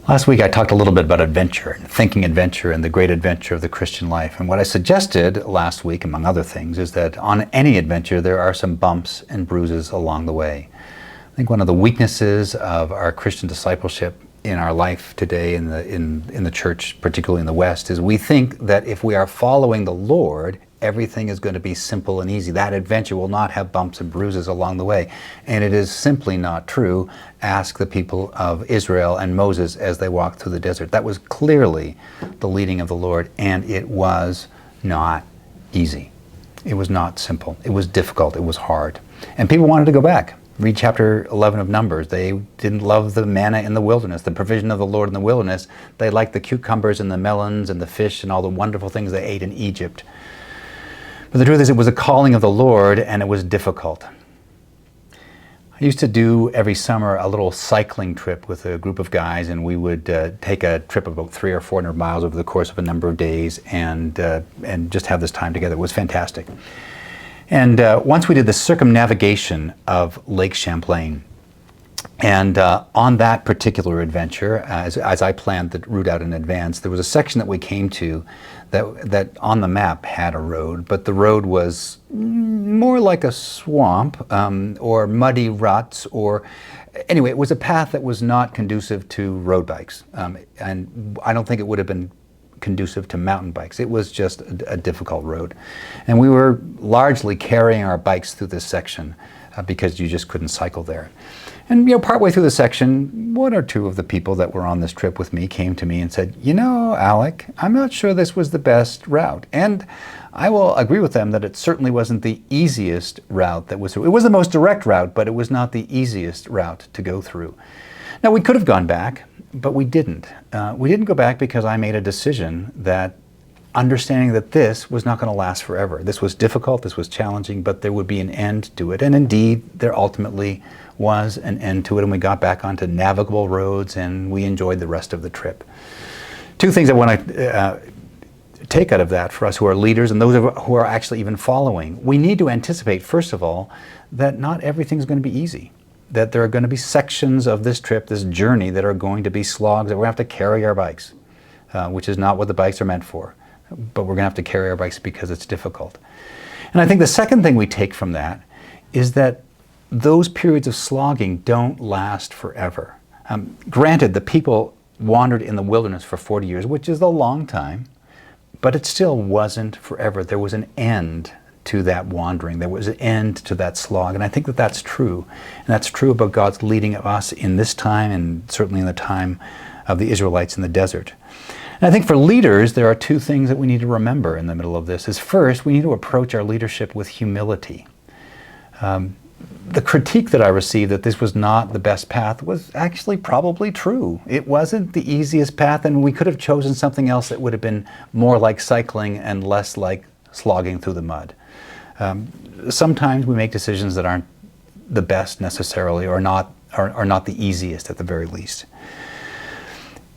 Last week I talked a little bit about adventure, thinking adventure, and the great adventure of the Christian life. And what I suggested last week, among other things, is that on any adventure there are some bumps and bruises along the way. I think one of the weaknesses of our Christian discipleship in our life today in the church, particularly in the West, is we think that if we are following the Lord, everything is going to be simple and easy. That adventure will not have bumps and bruises along the way. And it is simply not true. Ask the people of Israel and Moses as they walked through the desert. That was clearly the leading of the Lord, and it was not easy. It was not simple. It was difficult. It was hard. And people wanted to go back. Read chapter 11 of Numbers. They didn't love the manna in the wilderness, the provision of the Lord in the wilderness. They liked the cucumbers and the melons and the fish and all the wonderful things they ate in Egypt. But the truth is, it was a calling of the Lord, and it was difficult. I used to do every summer a little cycling trip with a group of guys, and we would take a trip of about 300 or 400 miles over the course of a number of days, and just have this time together. It was fantastic. And once we did the circumnavigation of Lake Champlain, and on that particular adventure, as I planned the route out in advance, there was a section that we came to that on the map had a road, but the road was more like a swamp or muddy ruts, or anyway, it was a path that was not conducive to road bikes. And I don't think it would have been conducive to mountain bikes. It was just a difficult road. And we were largely carrying our bikes through this section because you just couldn't cycle there. And partway through the section, one or two of the people that were on this trip with me came to me and said, Alec, I'm not sure this was the best route. And I will agree with them that it certainly wasn't the easiest route that was through. It was the most direct route, but it was not the easiest route to go through. Now, we could have gone back, but we didn't. We didn't go back because I made a decision that understanding that this was not going to last forever. This was difficult, this was challenging, but there would be an end to it. And indeed, there ultimately was an end to it, and we got back onto navigable roads, and we enjoyed the rest of the trip. Two things I want to take out of that for us who are leaders and those who are actually even following. We need to anticipate, first of all, that not everything's going to be easy. That there are going to be sections of this trip, this journey, that are going to be slogs, that we're going to have to carry our bikes, which is not what the bikes are meant for. But we're going to have to carry our bikes because it's difficult. And I think the second thing we take from that is that those periods of slogging don't last forever. Granted, the people wandered in the wilderness for 40 years, which is a long time, but it still wasn't forever. There was an end to that wandering. There was an end to that slog. And I think that that's true. And that's true about God's leading of us in this time, and certainly in the time of the Israelites in the desert. And I think for leaders, there are two things that we need to remember in the middle of this. Is first, we need to approach our leadership with humility. The critique that I received that this was not the best path was actually probably true. It wasn't the easiest path, and we could have chosen something else that would have been more like cycling and less like slogging through the mud. Sometimes we make decisions that aren't the best necessarily, or not the easiest at the very least.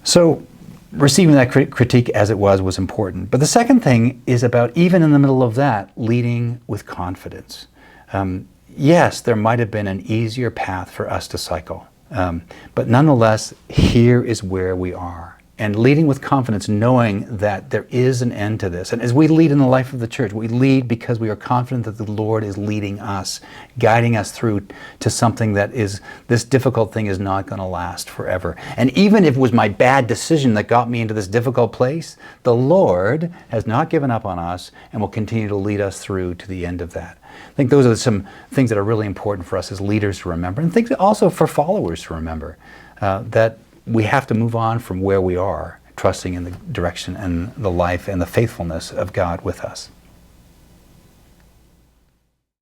So receiving that critique as it was important. But the second thing is about, even in the middle of that, leading with confidence. Yes, there might have been an easier path for us to cycle, but nonetheless, here is where we are. And leading with confidence, knowing that there is an end to this. And as we lead in the life of the church, we lead because we are confident that the Lord is leading us, guiding us through to something that is, this difficult thing is not going to last forever. And even if it was my bad decision that got me into this difficult place, the Lord has not given up on us and will continue to lead us through to the end of that. I think those are some things that are really important for us as leaders to remember, and things also for followers to remember, that we have to move on from where we are, trusting in the direction and the life and the faithfulness of God with us.